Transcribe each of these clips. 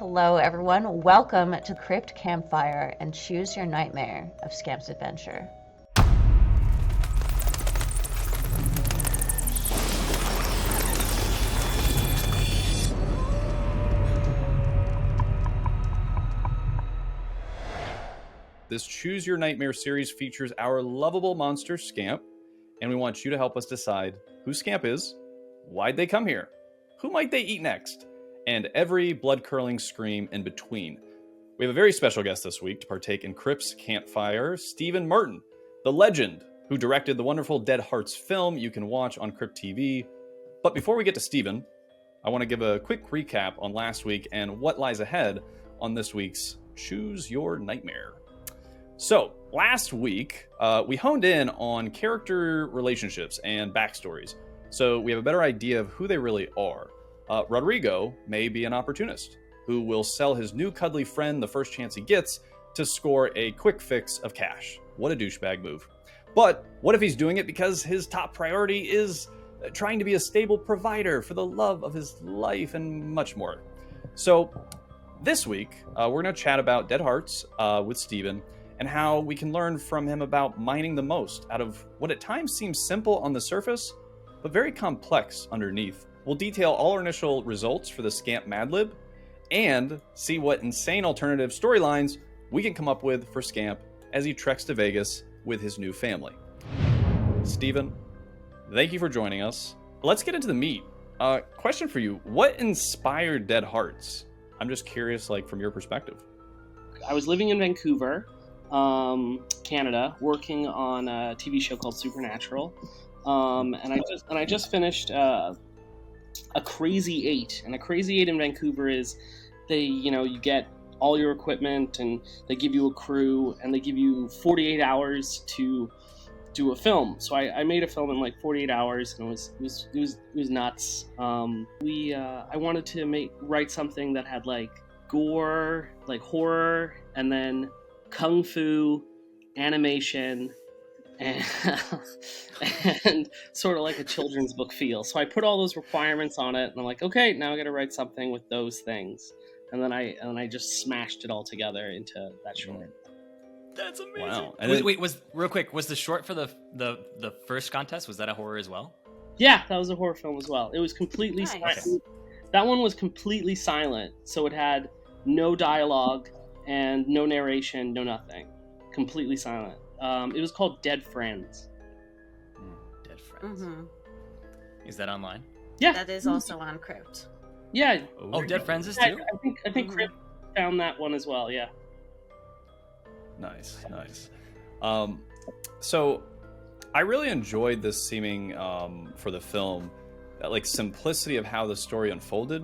Hello, everyone. Welcome to CRYPT CAMPFIRE and choose your nightmare of Scamp's adventure. This Choose Your Nightmare series features our lovable monster, Scamp, and we want you to help us decide who Scamp is, why'd they come here, who might they eat next, and every blood-curdling scream in between. We have a very special guest this week to partake in CRYPT CAMPFIRE, Stephen Martin, the legend who directed the wonderful Dead Hearts film you can watch on CRYPT TV. But before we get to Stephen, I want to give a quick recap on last week and what lies ahead on this week's Choose Your Nightmare. So, last week, we honed in on character relationships and backstories, so we have a better idea of who they really are. Rodrigo may be an opportunist who will sell his new cuddly friend the first chance he gets to score a quick fix of cash. What a douchebag move. But what if he's doing it because his top priority is trying to be a stable provider for the love of his life and much more? So, this week, we're going to chat about Dead Hearts with Stephen, and how we can learn from him about mining the most out of what at times seems simple on the surface, but very complex underneath. We'll detail all our initial results for the Scamp Madlib, and see what insane alternative storylines we can come up with for Scamp as he treks to Vegas with his new family. Stephen, thank you for joining us. Let's get into the meat. Question for you, what inspired Dead Hearts? I'm just curious, from your perspective. I was living in Vancouver, Canada, working on a TV show called Supernatural, and I just finished a Crazy 8, and a Crazy 8 in Vancouver is you get all your equipment, and they give you a crew, and they give you 48 hours to do a film. So I made a film in 48 hours, and it was nuts. I wanted to write something that had gore, horror, and then kung fu, animation, and sort of like a children's book feel. So I put all those requirements on it, and I'm like, okay, now I got to write something with those things. And then I just smashed it all together into that short. That's amazing. Wow. Wait, was the short for the first contest, was that a horror as well? Yeah, that was a horror film as well. It was completely Nice. silent. That one was completely silent, so it had no dialogue and no narration, no nothing. Completely silent. It was called Dead Friends. Dead Friends. Mm-hmm. Is that online? Yeah. That is also on CRYPT. Yeah. Oh, Dead Friends is Yeah, too? I think Chris found that one as well, yeah. Nice. So I really enjoyed this seeming for the film, that simplicity of how the story unfolded,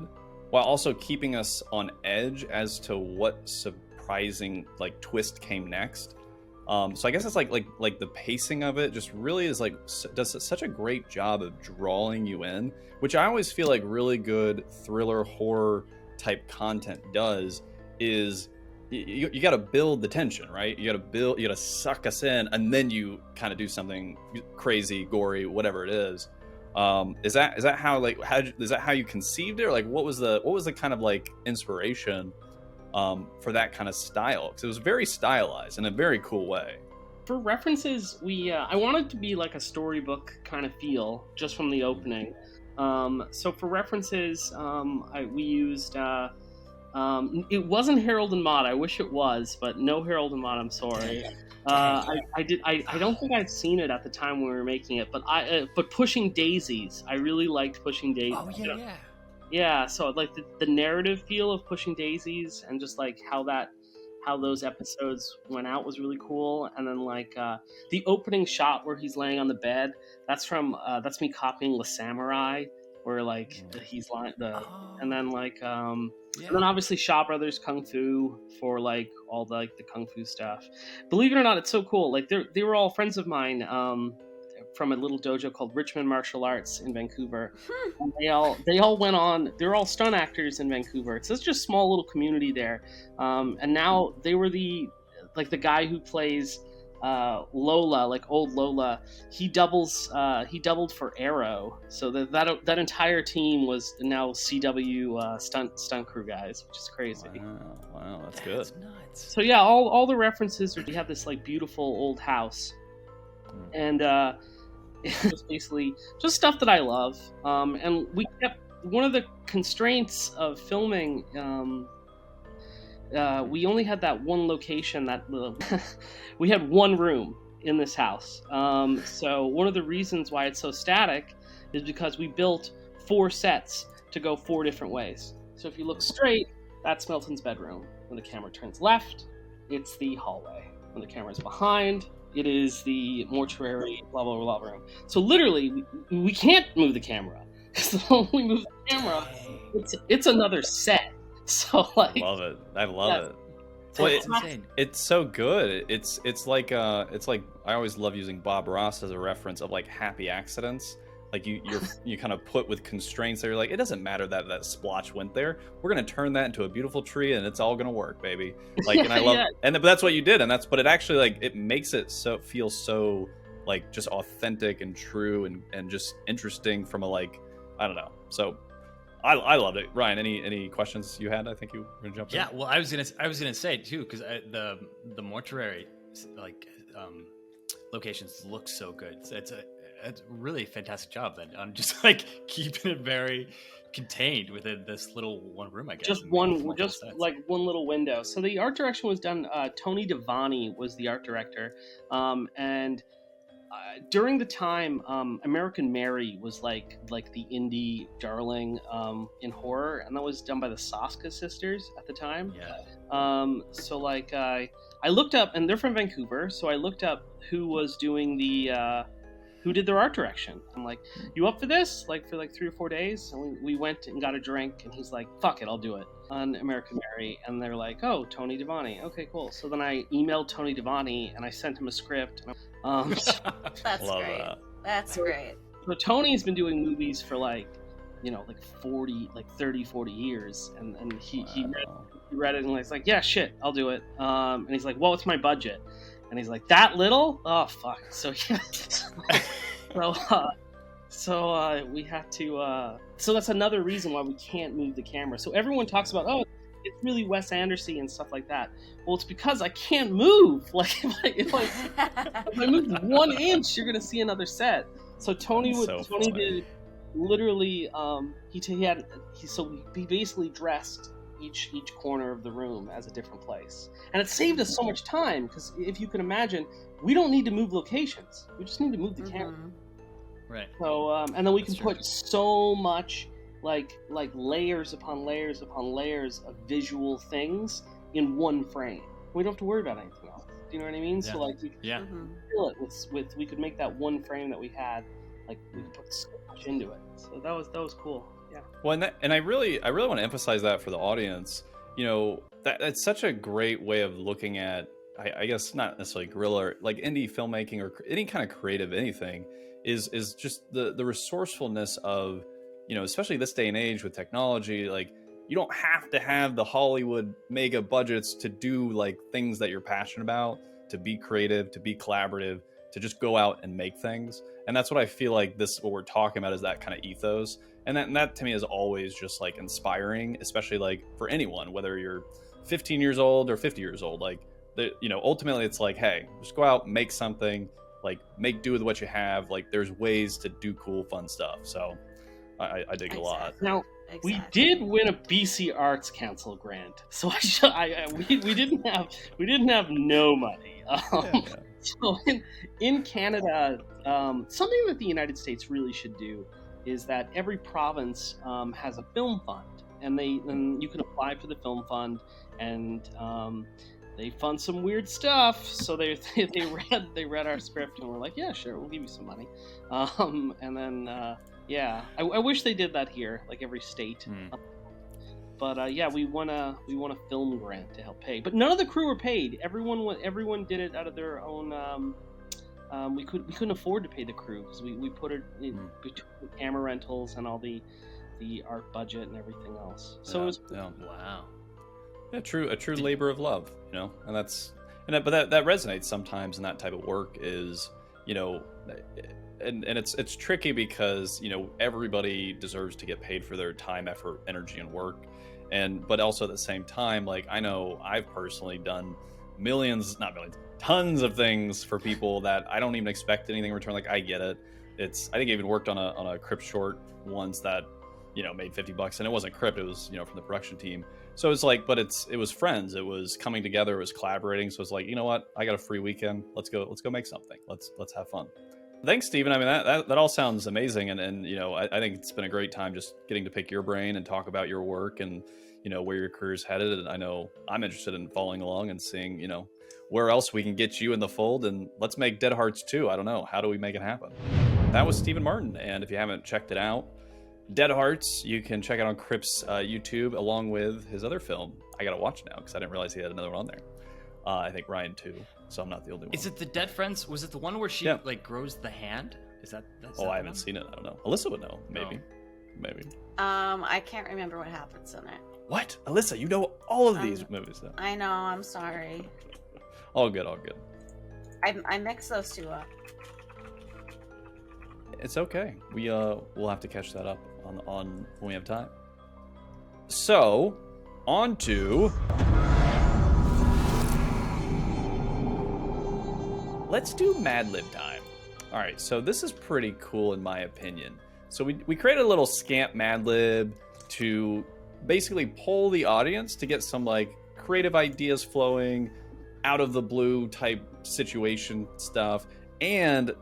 while also keeping us on edge as to what surprising twist came next. So I guess it's like the pacing of it just really is does such a great job of drawing you in, which I always feel like really good thriller horror type content does. Is you got to build the tension, right? You got to suck us in, and then you kind of do something crazy, gory, whatever it is. Is that how you conceived it, or what was the kind of inspiration for that kind of style? Because it was very stylized in a very cool way. For references, I wanted to be like a storybook kind of feel just from the opening. So for references, we used it wasn't Harold and Maude. I wish it was, but no Harold and Maude. I'm sorry. I don't think I'd seen it at the time when we were making it, but Pushing Daisies. I really liked Pushing Daisies. Oh yeah. Yeah, so the narrative feel of Pushing Daisies, and just how those episodes went out was really cool. And then the opening shot where he's laying on the bed, that's me copying La Samurai, where he's lying and then and then obviously Shaw Brothers Kung Fu for all the kung fu stuff. Believe it or not, it's so cool. They were all friends of mine from a little dojo called Richmond Martial Arts in Vancouver. And they all went on. They were all stunt actors in Vancouver. It's such a small little community there. And now they were the guy who plays Lola, like old Lola, he doubled for Arrow, so that entire team was now CW stunt crew guys, which is crazy. Wow, that's good. That's nuts. So yeah, all the references. We have this like beautiful old house, and it's basically just stuff that I love. And we kept one of the constraints of filming. We only had that one location we had one room in this house. So one of the reasons why it's so static is because we built 4 sets to go 4 different ways. So if you look straight, that's Milton's bedroom. When the camera turns left, it's the hallway. When the camera's behind, it is the mortuary, blah, blah, blah, blah room. So literally, we can't move the camera. Because when we move the camera, it's another set. So like, I love it. Well, it's so good. It's like I always love using Bob Ross as a reference of like happy accidents. Like you kind of put with constraints that you're like, it doesn't matter that splotch went there. We're gonna turn that into a beautiful tree, and it's all gonna work, baby. Like, and I love, but that's what you did, but it actually like it makes it feel so like just authentic and true and just interesting from a like, I don't know. So I loved it. Ryan, any questions you had? I think you were gonna jump in. Yeah, well, I was gonna say too, because the mortuary like locations look so good. It's a really fantastic job. Then I'm just like keeping it very contained within this little one room, I guess. Just one little window. So the art direction was done. Tony Devani was the art director, and during the time, American Mary was like the indie darling in horror, and that was done by the Soska sisters at the time. Yeah. So like I looked up, and they're from Vancouver, so I looked up who was doing who did their art direction. I'm like, you up for this? Like for like 3 or 4 days, and we went and got a drink, and he's like, fuck it, I'll do it on American Mary. And they're like, oh, Tony Devani, okay, cool. So then I emailed Tony Devani and I sent him a script. That's great. That's great. So Tony's been doing movies for like 30, 40 years, and he read it and he's like, yeah, shit, I'll do it. And he's like, well, what's my budget? And he's like, that little? Oh, fuck. So yeah. So we had to. So that's another reason why we can't move the camera. So everyone talks about, oh, it's really Wes Anderson and stuff like that. Well, it's because I can't move. Like if I move 1 inch, you're gonna see another set. So Tony did literally. He basically dressed each corner of the room as a different place, and it saved us so much time, because if you can imagine, we don't need to move locations, we just need to move the camera, right? So and then we can put so much like layers upon layers upon layers of visual things in one frame. We don't have to worry about anything else. Do you know what I mean? So like we could fill it with we could make that one frame that we had, like we could put so much into it. So that was cool. Yeah. Well, and I really want to emphasize that for the audience. That's such a great way of looking at, I guess not necessarily guerrilla, like indie filmmaking or any kind of creative anything, is just the resourcefulness of, especially this day and age with technology. Like, you don't have to have the Hollywood mega budgets to do like things that you're passionate about, to be creative, to be collaborative, to just go out and make things. And that's what I feel like what we're talking about is that kind of ethos. And that to me is always just like inspiring, especially like for anyone, whether you're 15 years old or 50 years old. Like, ultimately it's like, hey, just go out, make something, like make do with what you have. Like, there's ways to do cool, fun stuff. So I dig it a lot. Now, we did win a BC Arts Council grant, so we didn't have no money. So in Canada, something that the United States really should do is that every province has a film fund, and you can apply for the film fund, and they fund some weird stuff. So they read our script and were like, yeah, sure, we'll give you some money. And then I wish they did that here, like every state. But we won a film grant to help pay, but none of the crew were paid. Everyone did it out of their own. We couldn't afford to pay the crew, because we put it in between camera rentals and all the art budget and everything else. So it was wow. Yeah, a true labor of love, and but that resonates sometimes in that type of work is, you know, and it's tricky because, you know, everybody deserves to get paid for their time, effort, energy, and work. But also at the same time, like, I know I've personally done not millions, tons of things for people that I don't even expect anything in return. Like, I get it. I think I even worked on a CRYPT short once that, you know, made $50, and it wasn't CRYPT, it was, you know, from the production team. So it's like, but it was friends, it was coming together, it was collaborating. So it's like, you know what, I got a free weekend, let's go make something, let's have fun. Thanks, Steven. I mean, that all sounds amazing, and you know, I think it's been a great time just getting to pick your brain and talk about your work and, you know, where your career's headed. And I know I'm interested in following along and seeing, you know, where else we can get you in the fold, and let's make Dead Hearts 2. I don't know, how do we make it happen? That was Stephen Martin, and if you haven't checked it out, Dead Hearts, you can check it on CRYPT's YouTube along with his other film. I gotta watch now because I didn't realize he had another one on there. I think Ryan too, so I'm not the only one. Is it the Dead Friends? Was it the one where she like grows the hand? Is that? I haven't seen it. I don't know. Alyssa would know. Maybe. I can't remember what happens in it. What? Alyssa, you know all of these movies though. I know. I'm sorry. All good. I mix those two up. It's okay. We'll have to catch that up on when we have time. So, on to let's do Mad Lib time. All right, so this is pretty cool in my opinion. So we created a little Scamp Mad Lib to basically poll the audience to get some like creative ideas flowing, out of the blue type situation stuff, and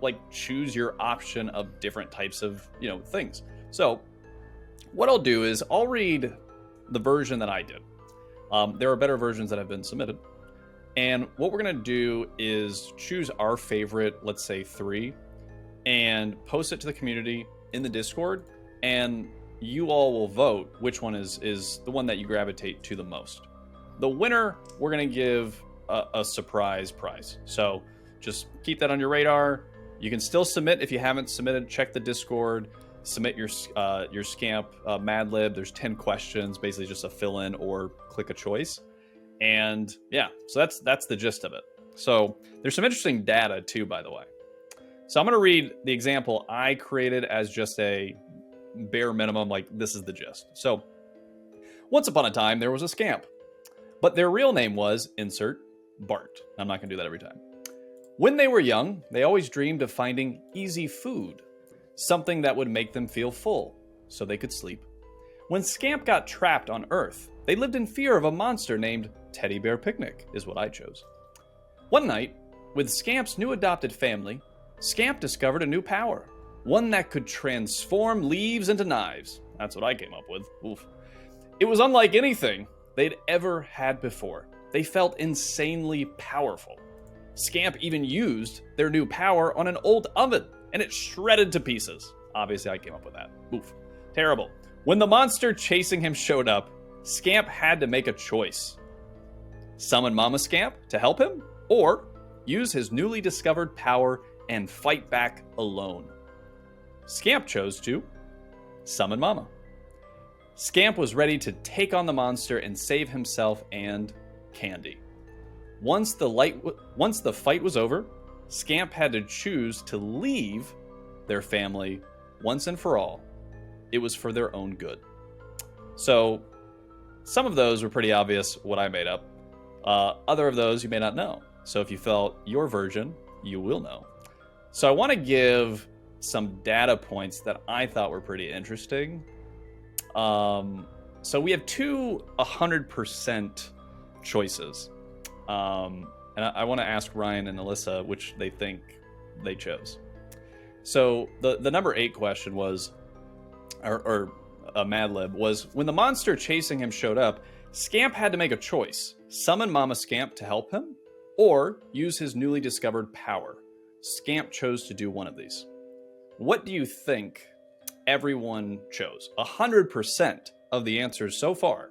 like choose your option of different types of, you know, things. So what I'll do is I'll read the version that I did. There are better versions that have been submitted. And what we're going to do is choose our favorite, let's say 3, and post it to the community in the Discord. And you all will vote which one is the one that you gravitate to the most. The winner, we're going to give a surprise prize. So just keep that on your radar. You can still submit if you haven't submitted. Check the Discord. Submit your Scamp Mad Lib. There's 10 questions, basically just a fill in or click a choice. And yeah, so that's the gist of it. So there's some interesting data too, by the way. So I'm going to read the example I created as just a bare minimum, like this is the gist. So once upon a time, there was a Scamp, but their real name was insert Bart. I'm not going to do that every time. When they were young, they always dreamed of finding easy food, something that would make them feel full so they could sleep. When Scamp got trapped on Earth, they lived in fear of a monster named Teddy Bear Picnic, is what I chose. One night, with Scamp's new adopted family, Scamp discovered a new power, one that could transform leaves into knives. That's what I came up with. Oof. It was unlike anything they'd ever had before. They felt insanely powerful. Scamp even used their new power on an old oven, and it shredded to pieces. Obviously, I came up with that. Oof. Terrible. When the monster chasing him showed up, Scamp had to make a choice. Summon Mama Scamp to help him, or use his newly discovered power and fight back alone. Scamp chose to summon Mama. Scamp was ready to take on the monster and save himself and Candy. Once the fight was over, Scamp had to choose to leave their family once and for all. It was for their own good. So, some of those were pretty obvious what I made up. Other of those you may not know. So if you felt your version, you will know. So I want to give some data points that I thought were pretty interesting. So we have two 100% choices. And I want to ask Ryan and Alyssa which they think they chose. So the number 8 question was, or Mad Lib, was when the monster chasing him showed up, Scamp had to make a choice. Summon Mama Scamp to help him, or use his newly discovered power. Scamp chose to do one of these. What do you think everyone chose? 100% of the answers so far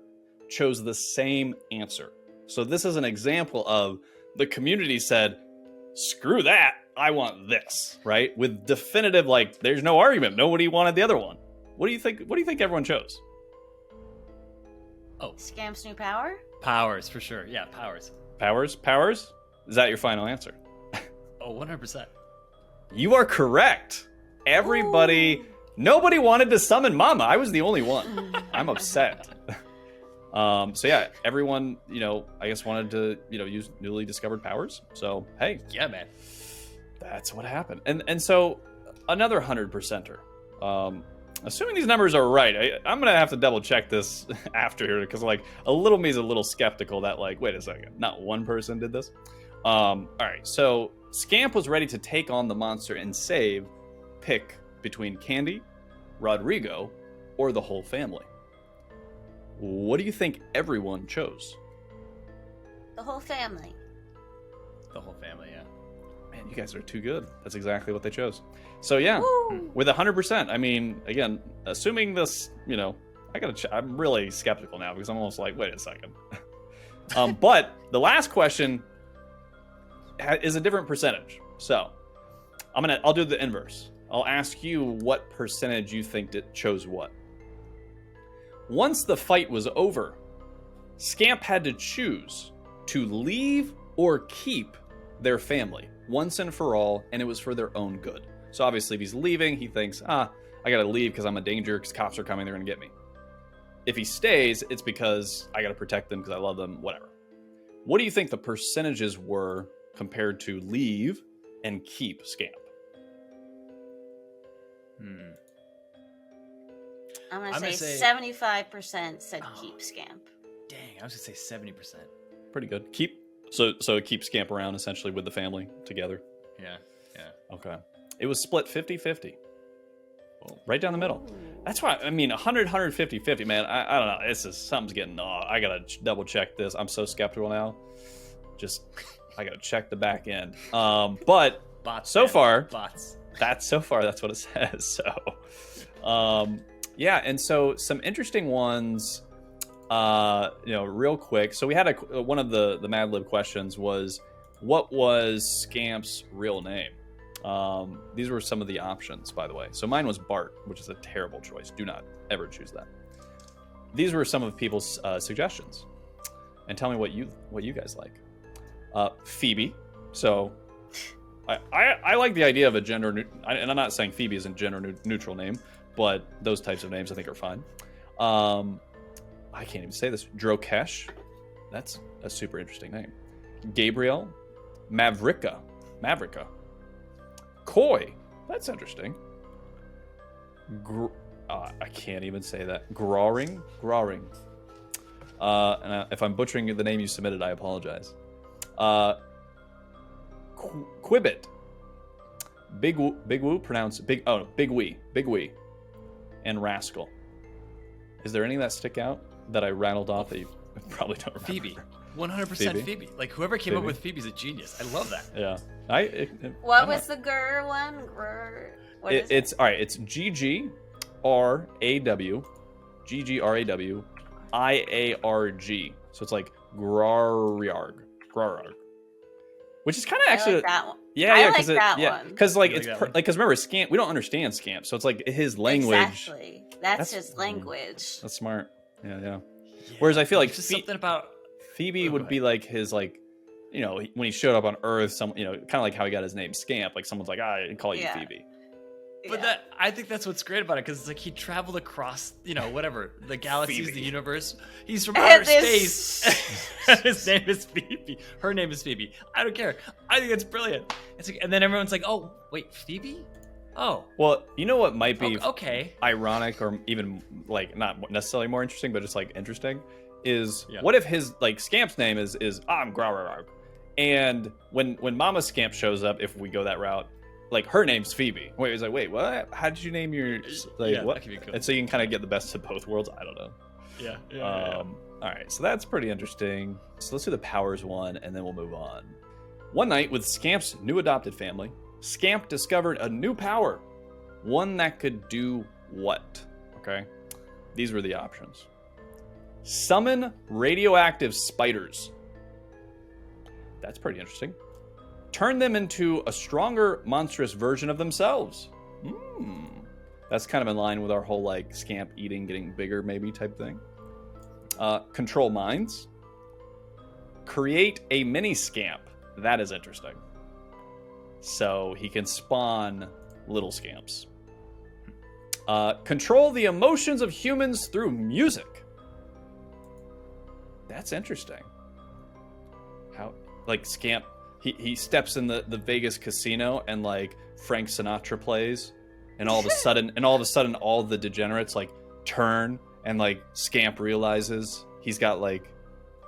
chose the same answer. So this is an example of the community said, screw that, I want this, right? With definitive, like, there's no argument. Nobody wanted the other one. What do you think? What do you think everyone chose? Oh, Scamp's new power? powers for sure. Yeah, powers. Powers? Powers? Is that your final answer? Oh, 100%. You are correct. Everybody, nobody wanted to summon Mama. I was the only one. I'm upset. So yeah, everyone, I guess wanted to, use newly discovered powers. So, hey. Yeah, man. That's what happened. And so another 100%er. Assuming these numbers are right, I'm going to have to double check this after here because a little me is a little skeptical that wait a second, not one person did this. All right, so Scamp was ready to take on the monster and save. Pick between Candy, Rodrigo, or the whole family. What do you think everyone chose? The whole family. The whole family, yeah. Man, you guys are too good. That's exactly what they chose. So yeah, Woo! with 100%. I mean, again, assuming this, I'm really skeptical now because I'm almost like, wait a second. But the last question is a different percentage. So I'll do the inverse. I'll ask you what percentage you think chose what. Once the fight was over, Scamp had to choose to leave or keep their family once and for all, and it was for their own good. So obviously if he's leaving, he thinks, I gotta leave because I'm a danger, because cops are coming, they're gonna get me. If he stays, it's because I gotta protect them because I love them, whatever. What do you think the percentages were compared to leave and keep Scamp? I'm gonna gonna say say 75% said keep Scamp. Dang, I was gonna say 70%. Pretty good. Keep. So keep Scamp around essentially with the family together. Yeah. Okay. It was split 50-50. Right down the middle. That's why, 100, 50, man. I don't know. Something's getting off. I gotta double check this. I'm so skeptical now. I gotta check the back end. But Bots, so man. far, Bots. that's what it says. So, yeah. And so some interesting ones, real quick. So we had one of the Mad Lib questions was, what was Scamp's real name? These were some of the options, by the way. So mine was Bart, which is a terrible choice. Do not ever choose that. These were some of people's suggestions, and tell me what you guys like. Phoebe. So I like the idea of a gender, and I'm not saying Phoebe is a gender neutral name, but those types of names I think are fine. I can't even say this. Drokesh. That's a super interesting name. Gabriel. Mavrika. Koi. That's interesting. I can't even say that. Groring. And if I'm butchering the name you submitted, I apologize. Quibbit. Big Woo, pronounced Big. Oh, Big Wee, and Rascal. Is there any that stick out that I rattled off that you probably don't remember? Phoebe. 100% Phoebe. Like, whoever came up with Phoebe's a genius. I love that. Yeah. What was the Grr one? Grr. What is it? All right. It's GGRAW, IARG. So it's like Grarriarg, which is kind of actually like that one. Yeah, I because like that one. because like it's that one? because remember Scamp, we don't understand Scamp, so it's like his language. Exactly. That's his language. That's smart. Yeah. Whereas I feel like just something about Phoebe would be like his when he showed up on Earth, kind of like how he got his name Scamp. Like someone's like, I call you Phoebe. But I think that's what's great about it, because it's like he traveled across, whatever, the galaxies, the universe. He's from outer space. His name is Phoebe. Her name is Phoebe. I don't care. I think it's brilliant. It's like, and then everyone's like, oh, wait, Phoebe? Oh. Well, you know what might be ironic, or even like not necessarily more interesting, but just like interesting, is what if his Scamp's name is I'm Grararg, and when Mama Scamp shows up, if we go that route, like her name's Phoebe. Wait, it's like, wait, what? How did you name your what? That could be cool. And so you can kind of get the best of both worlds. I don't know. Yeah. All right, so that's pretty interesting. So let's do the powers one, and then we'll move on. One night with Scamp's new adopted family, Scamp discovered a new power, one that could do what? Okay, these were the options: summon radioactive spiders. That's pretty interesting. Turn them into a stronger, monstrous version of themselves. That's kind of in line with our whole like Scamp eating, getting bigger, maybe type thing. Control minds. create a mini scamp. That is interesting. So he can spawn little scamps. Control the emotions of humans through music. That's interesting. How, like, scamp, he steps in the Vegas casino and like Frank Sinatra plays, and all of a sudden all the degenerates like turn, and like scamp realizes he's got like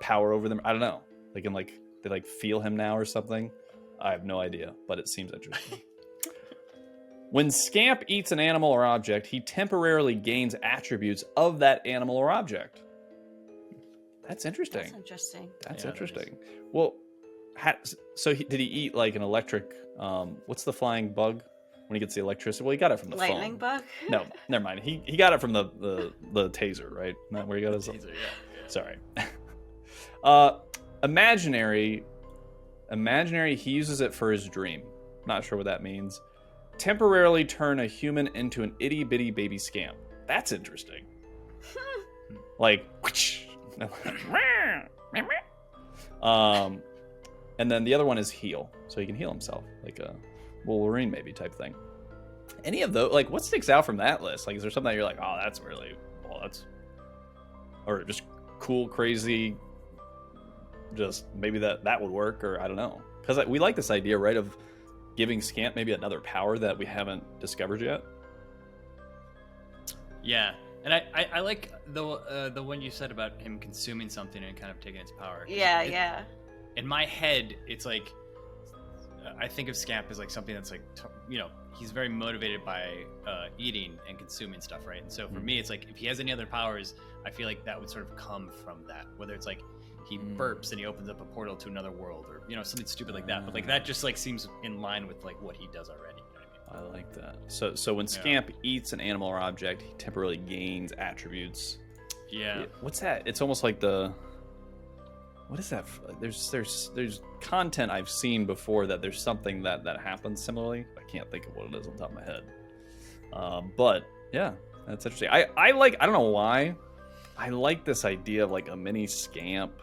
power over them. I don't know. They can like, they like feel him now or something. I have no idea, but it seems interesting. When Scamp eats an animal or object, he temporarily gains attributes of that animal or object. That's interesting. That's interesting. That's interesting. Well, did he eat like an electric, what's the flying bug when he gets the electricity? Well, he got it from the lightning phone. bug? No, never mind. He got it from the taser, right? Isn't that where he got his Taser, yeah. Sorry. Imaginary, he uses it for his dream. Not sure what that means. Temporarily turn a human into an itty-bitty baby scamp. That's interesting. Like, and then the other one is heal. So he can heal himself, like a Wolverine maybe type thing. Any of those, like, what sticks out from that list? Like, is there something that you're like, oh, that's really, well, that's, or just cool, crazy, just maybe that would work, or I don't know. Because we like this idea, right, of giving Scamp maybe another power that we haven't discovered yet. Yeah, and I like the one you said about him consuming something and kind of taking its power. Yeah. In my head, it's like I think of Scamp as like something that's like, you know, he's very motivated by eating and consuming stuff, right? And so for me, it's like if he has any other powers, I feel like that would sort of come from that. Whether it's like he burps and he opens up a portal to another world, or, you know, something stupid like that. But like that just like seems in line with like what he does already. You know what I mean? I like that. So when Scamp eats an animal or object, he temporarily gains attributes. Yeah. What's that? It's almost like the, what is that? There's content I've seen before that there's something that happens similarly. I can't think of what it is on top of my head. But yeah, that's interesting. I don't know why, I like this idea of like a mini Scamp,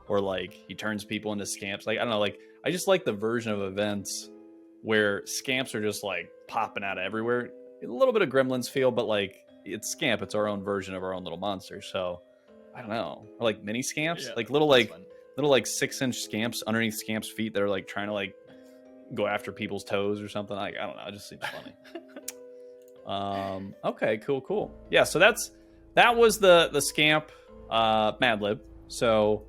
or like he turns people into scamps. Like, I don't know, like I just like the version of events where scamps are just like popping out of everywhere. A little bit of Gremlins feel, but like it's Scamp. It's our own version of our own little monster. So I don't know. Or like mini scamps, like little 6-inch scamps underneath Scamp's feet that are like trying to like go after people's toes or something. Like, I don't know. It just seems funny. Okay, cool. Yeah, so that was the Scamp Mad Lib. So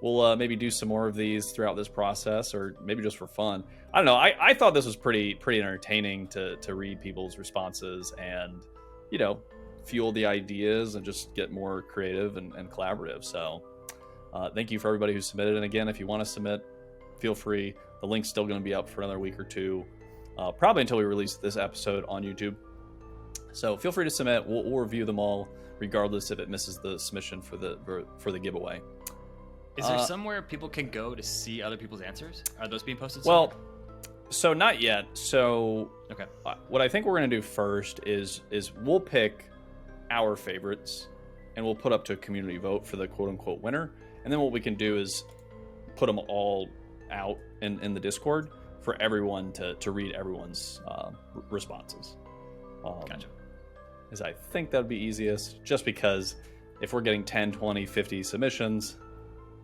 we'll maybe do some more of these throughout this process, or maybe just for fun. I don't know. I thought this was pretty entertaining to read people's responses and, you know, fuel the ideas and just get more creative and collaborative. So thank you for everybody who submitted. And again, if you want to submit, feel free. The link's still going to be up for another week or two, probably until we release this episode on YouTube. So feel free to submit. We'll review them all, regardless if it misses the submission for the giveaway. Is there somewhere people can go to see other people's answers? Are those being posted? Well, so not yet. So okay. What I think we're going to do first is we'll pick our favorites and we'll put up to a community vote for the quote-unquote winner. And then what we can do is put them all out in the Discord for everyone to read everyone's responses. Gotcha. As I think that would be easiest, just because if we're getting 10, 20, 50 submissions,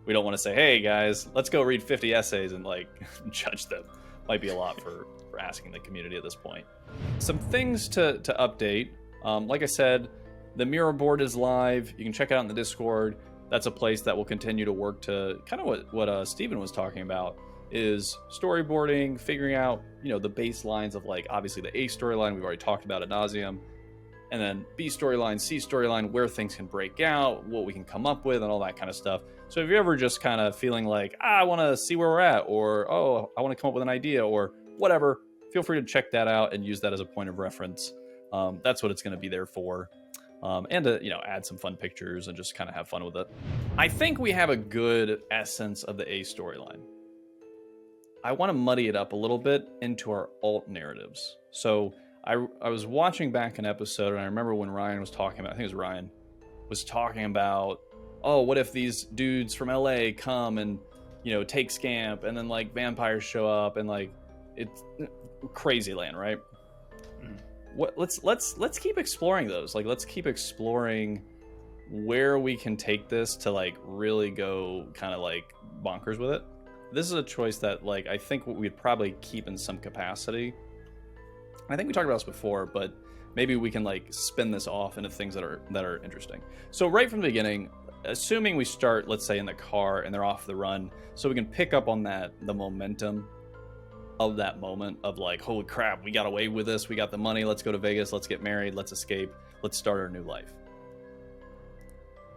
we don't want to say, hey guys, let's go read 50 essays and like judge them. Might be a lot for asking the community at this point. Some things to update. Like I said, the MIRO board is live. You can check it out in the Discord. That's a place that will continue to work to kind of what Steven was talking about, is storyboarding, figuring out, you know, the baselines of like obviously the A storyline we've already talked about ad nauseum, and then B storyline, C storyline, where things can break out, what we can come up with, and all that kind of stuff. So if you're ever just kind of feeling like, I want to see where we're at, or oh, I want to come up with an idea, or whatever, feel free to check that out and use that as a point of reference. That's what it's going to be there for. And to, you know, add some fun pictures and just kind of have fun with it. I think we have a good essence of the A storyline. I want to muddy it up a little bit into our alt narratives. So I was watching back an episode, and I remember when Ryan was talking about, I think it was Ryan, was talking about, oh, what if these dudes from LA come and take Scamp, and then like vampires show up, and like it's crazy land, right? Let's keep exploring those. Like, let's keep exploring where we can take this to like really go kind of like bonkers with it. This is a choice that like I think we'd probably keep in some capacity. I think we talked about this before, but maybe we can like spin this off into things that are interesting. So right from the beginning, assuming we start, let's say, in the car and they're off the run, so we can pick up on the momentum of that moment of like, holy crap, we got away with this, we got the money, let's go to Vegas, let's get married, let's escape, let's start our new life.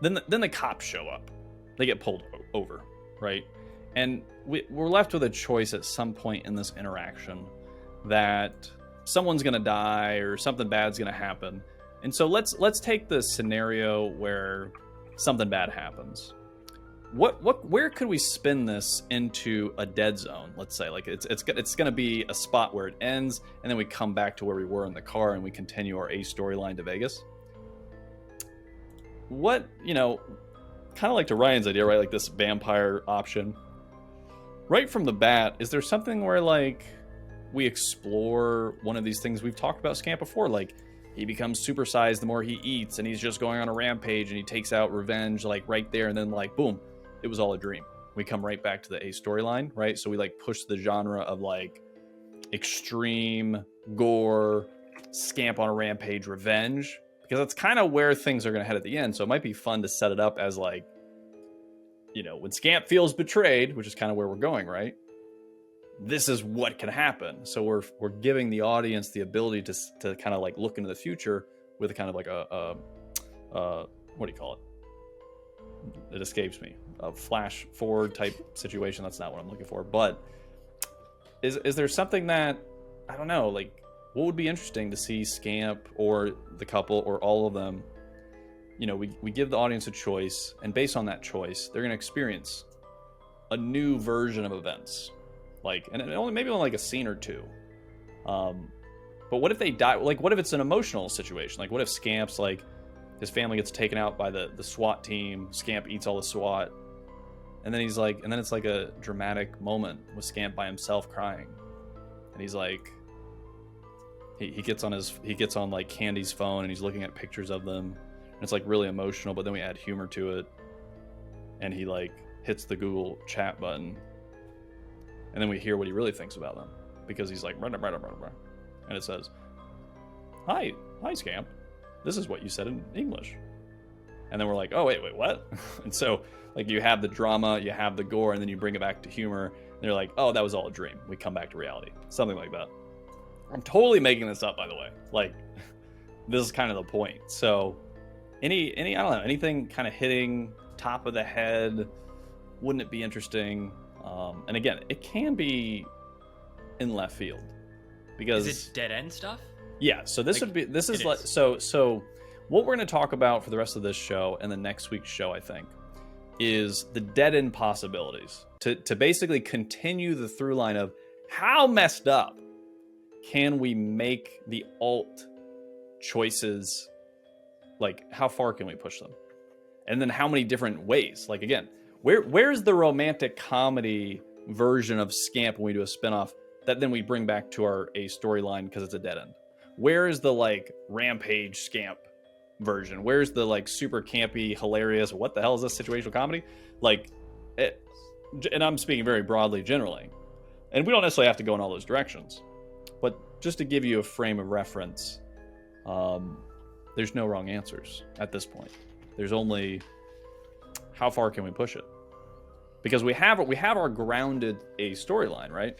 Then the cops show up, they get pulled over, right? And we're left with a choice at some point in this interaction that someone's gonna die or something bad's gonna happen. And so let's take the scenario where something bad happens. Where could we spin this into a dead zone? Let's say like it's going to be a spot where it ends, and then we come back to where we were in the car, and we continue our A storyline to Vegas. What kind of like to Ryan's idea, right? Like this vampire option. Right from the bat, is there something where like we explore one of these things we've talked about Scamp before, like he becomes supersized the more he eats, and he's just going on a rampage, and he takes out revenge like right there, and then like boom, it was all a dream. We come right back to the A storyline, right? So we like push the genre of like extreme gore, Scamp on a rampage, revenge, because that's kind of where things are going to head at the end. So it might be fun to set it up as like, when Scamp feels betrayed, which is kind of where we're going, right? This is what can happen. So we're giving the audience the ability to kind of like look into the future with a kind of like a what do you call it? It escapes me. A flash forward type situation. That's not what I'm looking for. But is there something that, I don't know, like what would be interesting to see Scamp or the couple or all of them? We give the audience a choice, and based on that choice, they're going to experience a new version of events. Like, and maybe only like a scene or two. But what if they die? Like, what if it's an emotional situation? Like, what if Scamp's like, his family gets taken out by the SWAT team, Scamp eats all the SWAT, and then he's like, and then it's like a dramatic moment with Scamp by himself crying, and he's like, he gets on like Candy's phone, and he's looking at pictures of them, and it's like really emotional, but then we add humor to it, and he like hits the Google chat button, and then we hear what he really thinks about them, because he's like, and it says, hi Scamp, this is what you said in English. And then we're like, oh, wait, what? And so, like, you have the drama, you have the gore, and then you bring it back to humor, and they're like, oh, that was all a dream. We come back to reality. Something like that. I'm totally making this up, by the way. Like, this is kind of the point. So, any I don't know, anything kind of hitting top of the head, wouldn't it be interesting? And again, it can be in left field. Because is it dead end stuff? Yeah, so this is like so what we're going to talk about for the rest of this show and the next week's show, I think, is the dead end possibilities. To basically continue the through line of how messed up can we make the alt choices, like how far can we push them? And then how many different ways? Like again, where's the romantic comedy version of Scamp when we do a spinoff that then we bring back to our A storyline because it's a dead end? Where is the like rampage Scamp version? Where's the like super campy, hilarious, what the hell is this situational comedy? Like, and I'm speaking very broadly, generally. And we don't necessarily have to go in all those directions. But just to give you a frame of reference, there's no wrong answers at this point. There's only how far can we push it? Because we have our grounded A storyline, right?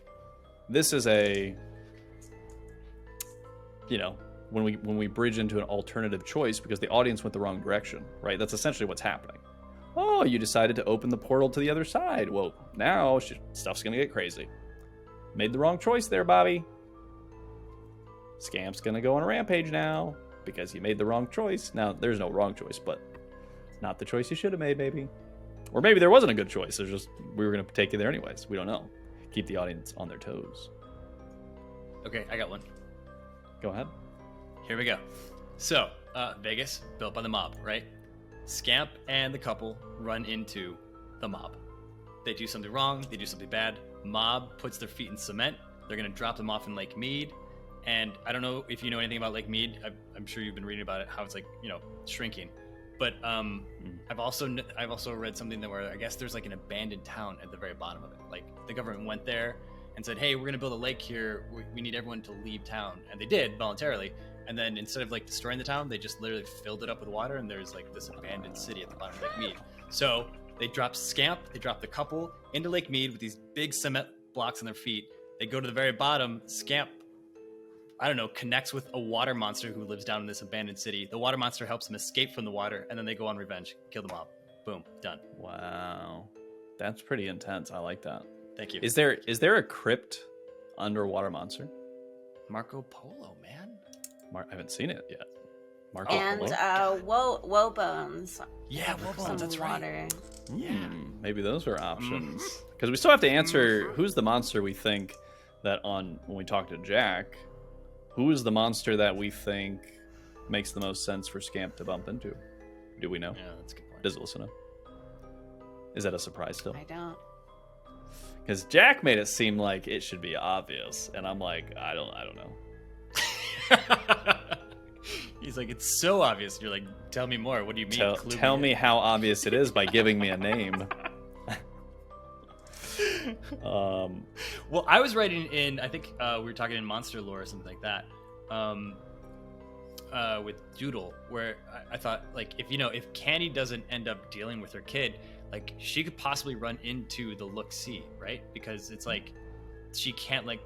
This is a, when we bridge into an alternative choice because the audience went the wrong direction, right? That's essentially what's happening. Oh, you decided to open the portal to the other side. Well, now stuff's going to get crazy. Made the wrong choice there, Bobby. Scamp's going to go on a rampage now because you made the wrong choice. Now, there's no wrong choice, but not the choice you should have made, maybe. Or maybe there wasn't a good choice. It's just we were going to take you there anyways. We don't know. Keep the audience on their toes. Okay, I got one. Go ahead. Here we go. So, Vegas, built by the mob, right? Scamp and the couple run into the mob. they do something wrong, they do something bad. Mob puts their feet in cement. They're going to drop them off in Lake Mead. And I don't know if you know anything about Lake Mead. I'm sure you've been reading about it, how it's like, shrinking. But I've also read something that where I guess there's like an abandoned town at the very bottom of it. Like the government went there and said, hey, we're going to build a lake here. We need everyone to leave town. And they did voluntarily. And then instead of like destroying the town, they just literally filled it up with water. And there's like this abandoned city at the bottom of Lake Mead. So they dropped Scamp. They dropped the couple into Lake Mead with these big cement blocks on their feet. They go to the very bottom. Scamp, I don't know, connects with a water monster who lives down in this abandoned city. The water monster helps them escape from the water, and then they go on revenge, kill the mob. Boom, done. Wow, that's pretty intense. I like that. Thank you. Is there a crypt underwater monster? Marco Polo, man. I haven't seen it yet. Marco And Polo? woe bones. Yeah, Wobones, that's right. Water. Yeah. Maybe those are options. Because we still have to answer who's the monster we think that when we talk to Jack, who is the monster that we think makes the most sense for Scamp to bump into? Do we know? Yeah, that's a good point. Does Alyssa know? Is that a surprise still? I don't. Because Jack made it seem like it should be obvious, and I'm like, I don't know. He's like, it's so obvious. You're like, tell me more. What do you mean? Tell me how obvious it is by giving me a name. Well, I was writing in, I think we were talking in Monster Lore or something like that, with Doodle, where I thought, like, if Candy doesn't end up dealing with her kid, like, she could possibly run into the Look-See, right? Because it's like, she can't, like,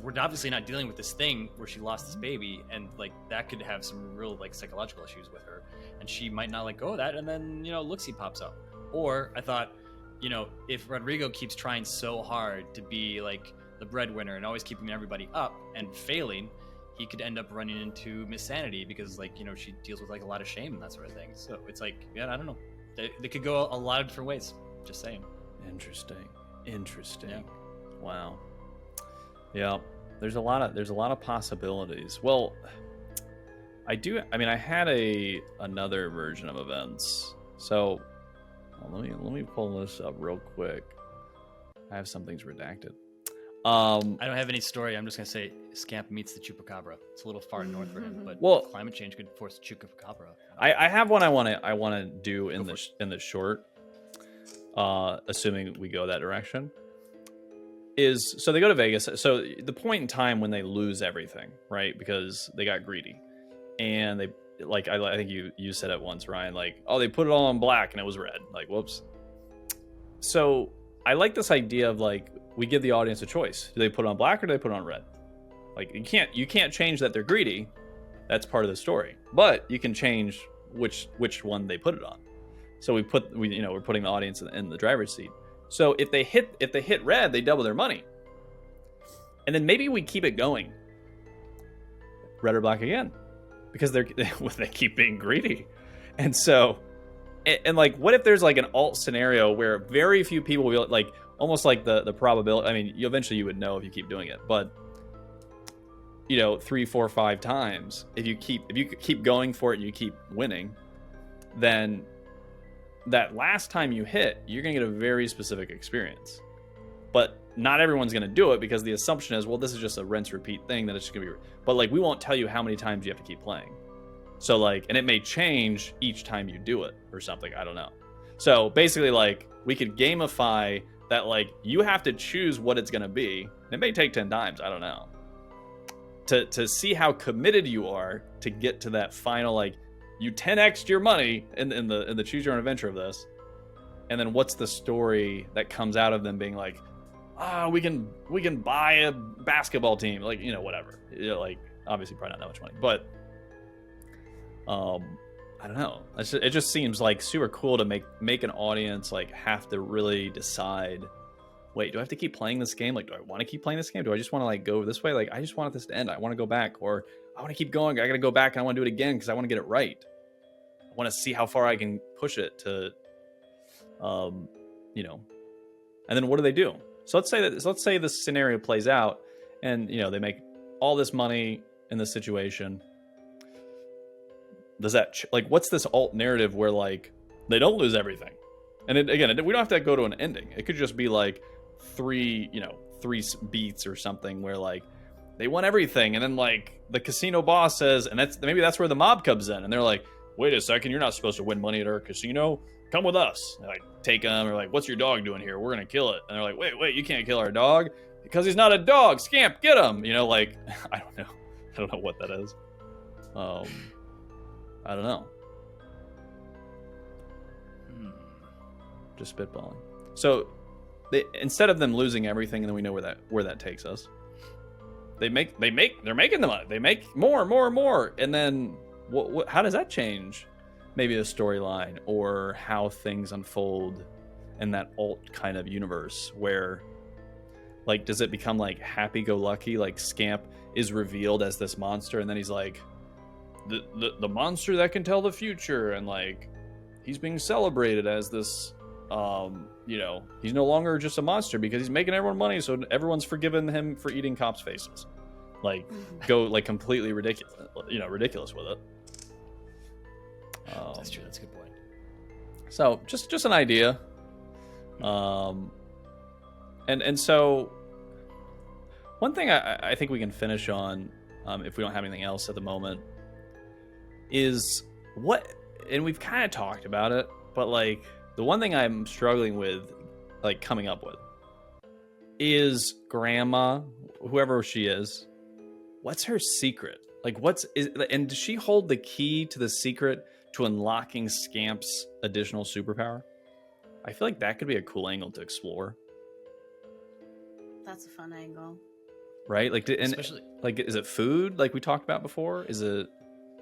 we're obviously not dealing with this thing where she lost this baby, and, like, that could have some real, like, psychological issues with her, and she might not let go of that, and then, Look-See pops up. Or I thought, if Rodrigo keeps trying so hard to be like the breadwinner and always keeping everybody up and failing, he could end up running into Miss Sanity because, like, she deals with like a lot of shame and that sort of thing. So it's like, yeah, I don't know. They could go a lot of different ways. Just saying. Interesting. Yeah. Wow. Yeah. There's a lot of possibilities. Well, I had another version of events. So let me pull this up real quick. I have some things redacted. I don't have any story. I'm just gonna say Scamp meets the Chupacabra. It's a little far north for him, but climate change could force the Chupacabra. I have one I want to do in the short. Assuming we go that direction. So they go to Vegas. So the point in time when they lose everything, right? Because they got greedy, and they. Like I think you said it once, Ryan, like, oh, they put it all on black and it was red. Like, whoops. So I like this idea of, like, we give the audience a choice. Do they put it on black or do they put it on red? Like, you can't change that they're greedy. That's part of the story. But you can change which one they put it on. So we're putting the audience in the driver's seat. So if they hit red, they double their money. And then maybe we keep it going. Red or black again. Because they keep being greedy. And so, and like, what if there's like an alt scenario where very few people will, like, almost like the probability, I mean, you would know if you keep doing it, but 3, 4, 5 times, if you keep going for it and you keep winning, then that last time you hit, you're gonna get a very specific experience. But not everyone's going to do it because the assumption is, well, this is just a rinse repeat thing that it's just going to be. But, like, we won't tell you how many times you have to keep playing. So, like, and it may change each time you do it or something. I don't know. So basically, like, we could gamify that, like, you have to choose what it's going to be. It may take 10 times. I don't know. To see how committed you are to get to that final, like, you 10x'd your money in the choose your own adventure of this. And then what's the story that comes out of them being like, we can buy a basketball team, like, whatever. Like, obviously probably not that much money, but I don't know. It just seems like super cool to make an audience like have to really decide, wait, do I have to keep playing this game? Like, do I want to keep playing this game? Do I just want to, like, go this way? Like, I just want this to end. I want to go back, or I want to keep going. I got to go back and I want to do it again because I want to get it right. I want to see how far I can push it to, and then what do they do? So let's say this scenario plays out, and they make all this money in this situation. Does that like what's this alt narrative where, like, they don't lose everything? And again, we don't have to go to an ending. It could just be like three beats or something where like they want everything, and then like the casino boss says, and maybe that's where the mob comes in, and they're like, wait a second, you're not supposed to win money at our casino. Come with us. And like take them, or like, what's your dog doing here? We're gonna kill it. And they're like, wait, you can't kill our dog because he's not a dog. Scamp, get him. Like I don't know what that is. I don't know. Just spitballing. So instead of them losing everything, and then we know where that takes us. They're making the money. They make more, and then what? How does that change? Maybe a storyline or how things unfold in that alt kind of universe where, like, does it become like happy-go-lucky? Like Scamp is revealed as this monster, and then he's like, the monster that can tell the future, and like he's being celebrated as this. He's no longer just a monster because he's making everyone money, so everyone's forgiven him for eating cops' faces. Like, go like completely ridiculous with it. That's true. That's a good point. So just an idea. And so one thing I think we can finish on, if we don't have anything else at the moment, is what, and we've kind of talked about it, but like the one thing I'm struggling with, like coming up with, is Grandma, whoever she is, what's her secret? Like and does she hold the key to the secret to unlocking Scamp's additional superpower? I feel like that could be a cool angle to explore. That's a fun angle. Right? Like, Especially, like, is it food like we talked about before? Is it,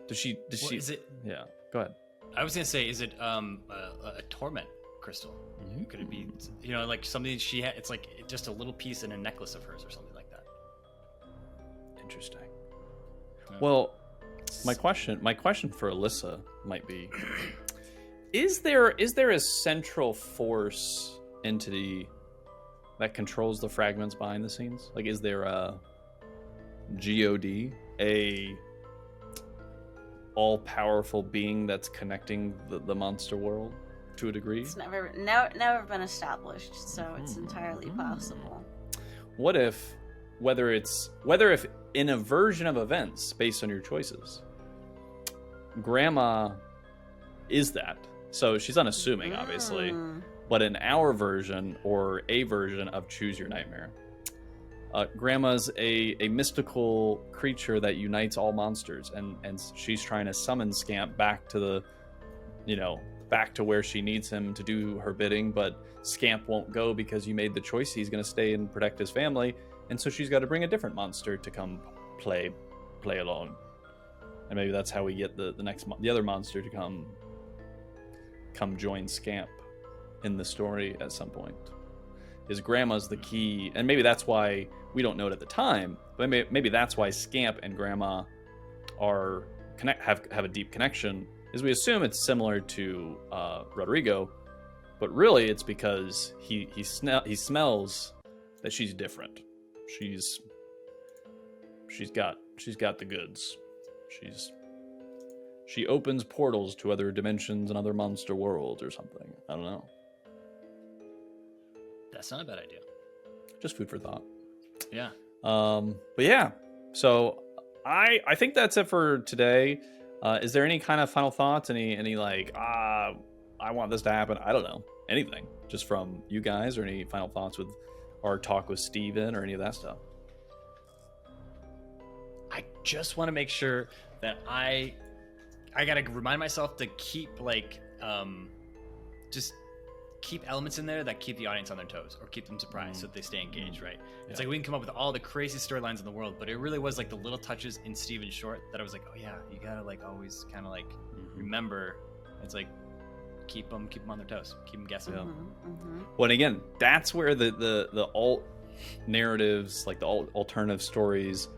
does she, is it, yeah, go ahead. I was gonna say, is it a torment crystal? Mm-hmm. Could it be, like something she had? It's like just a little piece in a necklace of hers or something like that. Interesting. Well, my question for Alyssa might be: Is there a central force entity that controls the fragments behind the scenes? Like, is there a God, a all-powerful being that's connecting the monster world to a degree? It's never been established, so it's entirely possible. What if, whether if in a version of events based on your choices, Grandma is that? So she's unassuming, obviously, but in our version, or a version of Choose Your Nightmare, Grandma's a mystical creature that unites all monsters, and she's trying to summon Scamp back to back to where she needs him to do her bidding, but Scamp won't go because you made the choice he's going to stay and protect his family, and so she's got to bring a different monster to come play along. And maybe that's how we get the other monster to come join Scamp in the story at some point. Is Grandma's the key, and maybe that's why we don't know it at the time, but maybe that's why Scamp and Grandma have a deep connection, is we assume it's similar to Rodrigo, but really it's because he smells that she's different. She's got the goods. She opens portals to other dimensions and other monster worlds or something. I don't know. That's not a bad idea. Just food for thought. Yeah. But yeah. So I think that's it for today. Is there any kind of final thoughts? Any like, I want this to happen? I don't know. Anything. Just from you guys, or any final thoughts with our talk with Steven or any of that stuff? I just want to make sure that I gotta remind myself to keep just keep elements in there that keep the audience on their toes or keep them surprised so that they stay engaged, right? Yeah. It's like we can come up with all the crazy storylines in the world, but it really was like the little touches in Steven's short that I was like, oh yeah, you gotta like always kind of like remember. It's like keep them on their toes, keep them guessing. Yeah. Well, and again, that's where the alt narratives, like the alternative stories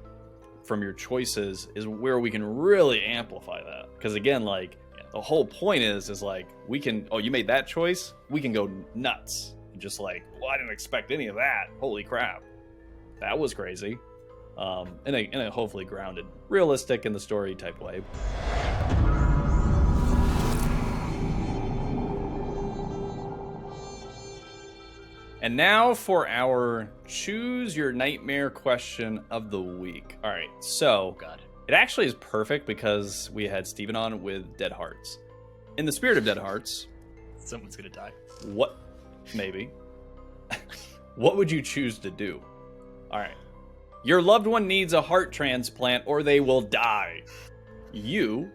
from your choices, is where we can really amplify that. Because again, like the whole point is like we can, you made that choice, we can go nuts and just like, well, I didn't expect any of that, holy crap, that was crazy, in a hopefully grounded, realistic in the story type way. And now for our choose your nightmare question of the week. All right, so God. it actually is perfect because we had Steven on with Dead Hearts. In the spirit of Dead Hearts, Someone's gonna die. what, maybe, what would you choose to do? All right. Your loved one needs a heart transplant or they will die. You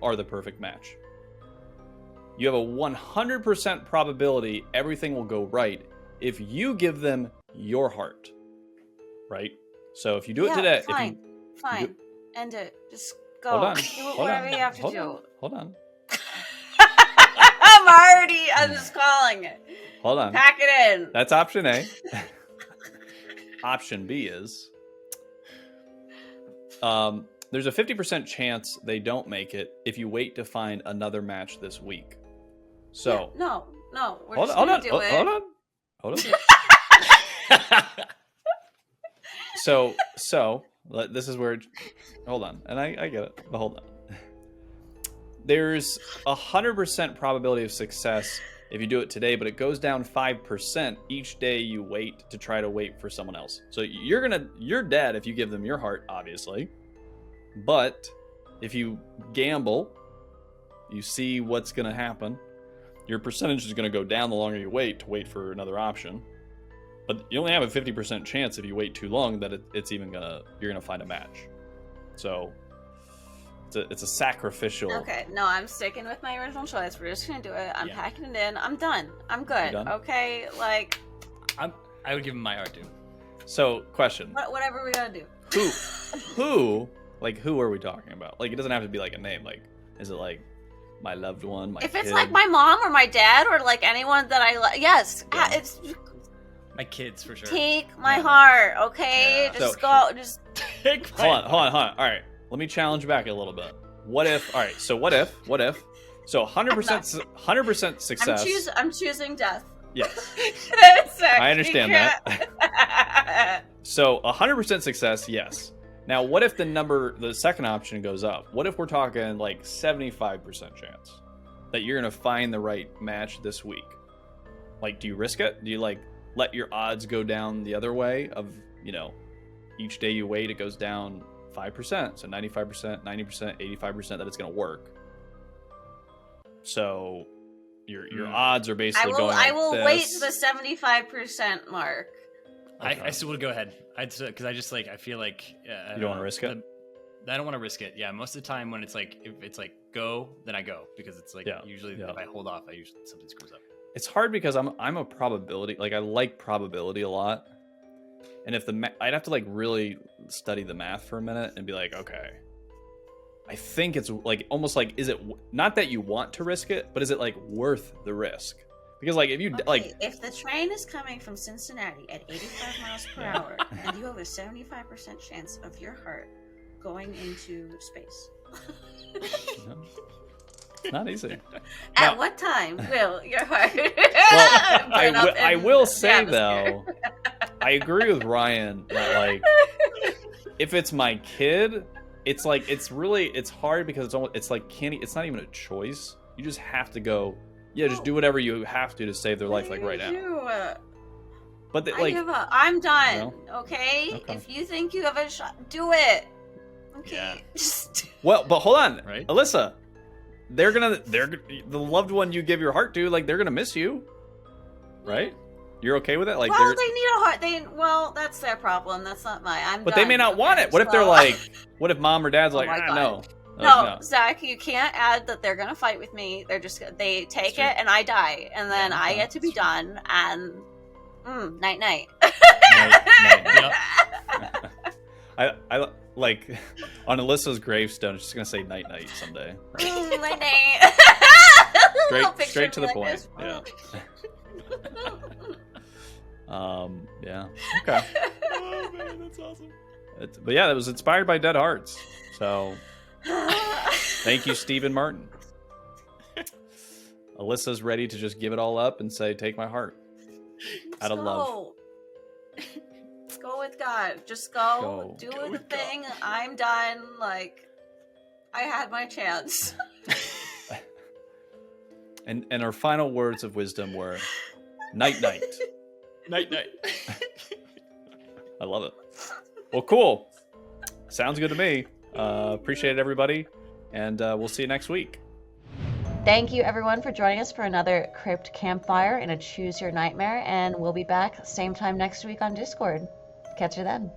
are the perfect match. You have a 100% probability everything will go right if you give them your heart. Right? So if you do it today... Fine. if you End it. Just go. Hold on. Do whatever you have to do. Hold on. I'm just calling it. Hold on. Pack it in. That's option A. Option B is... there's a 50% chance they don't make it if you wait to find another match this week. So... Yeah, no. We're just going to do it. Hold on. So this is where... Hold on. And I get it. But hold on. There's 100% probability of success if you do it today, but it goes down 5% each day you wait to try to wait for someone else. So you're dead if you give them your heart, obviously. But if you gamble, you see what's going to happen. Your percentage is going to go down the longer you wait for another option. But you only have a 50% chance if you wait too long that you're going to find a match. So it's a sacrificial. Okay, no, I'm sticking with my original choice. We're just going to do it. I'm Yeah. packing it in. I'm done. I'm good. Done? Okay, like, I would give him my heart too. So, question. whatever we got to do. Who are we talking about? Like, it doesn't have to be like a name. Like, is it like my loved one, my If kid? it's like my mom or my dad or like anyone that I like, yes, Yeah. it's My kids for sure. take my Yeah. heart, okay? Yeah. Just So- go, just Take my Hold on. All right. Let me challenge back a little bit. What if? All right. So what if? So 100% success. I'm choosing death. Yes. Sorry, I understand that. So 100% success. Yes. Now, what if the second option goes up? What if we're talking like 75% chance that you're gonna find the right match this week? Like, do you risk it? Do you like let your odds go down the other way of, each day you wait, it goes down 5%, so 95%, 90%, 85% that it's going to work. So your odds are basically going like I will this. wait to the 75% mark. Okay. I still would go ahead. Because I just I feel like You don't want to risk it? I don't want to risk it. Yeah, most of the time when it's like if it's like go, then I go because it's like usually if I hold off, something screws up. It's hard because I'm a probability, like I like probability a lot. And if I'd have to like really study the math for a minute and be like, okay, I think it's like almost like, is it not that you want to risk it, but is it like worth the risk? Because like if you Okay, if the train is coming from Cincinnati at 85 miles per hour and you have a 75% chance of your heart going into space. Not easy. At what time will your heart Well, burn up I in will the say atmosphere? though, I agree with Ryan that like if it's my kid, it's like it's hard because it's like it's not even a choice. You just have to go. Yeah, just do whatever you have to save their life, like right now. But I give up. I'm done. No? Okay? Okay. If you think you have a shot, do it. Okay. Yeah. Just Well, but hold on, Right? Alyssa. They're the loved one you give your heart to, like they're gonna miss you, right? You're okay with it? Like, well, they need a heart. Well, that's their problem. That's not mine. but they may not want it. What if they're like, what if mom or dad's Oh like, my God. no. No, Zach, you can't add that they're gonna fight with me. They take true. it and I die, and then Yeah, I okay, get to be that's true. done. And night night. I like on Alyssa's gravestone. It's just gonna say night night someday. Night night. Straight to the point. Yeah. Yeah. Okay. Oh man, that's awesome. But yeah, that was inspired by Dead Hearts. So thank you, Stephen Martin. Alyssa's ready to just give it all up and say, "Take my heart." Out of love. Go with God. Just go. Do Go the with God. thing. I'm done. Like, I had my chance. And our final words of wisdom were, "Night night." Night, night. I love it. Well, cool. Sounds good to me. Appreciate it, everybody. And we'll see you next week. Thank you, everyone, for joining us for another Crypt Campfire in a Choose Your Nightmare. And we'll be back same time next week on Discord. Catch you then.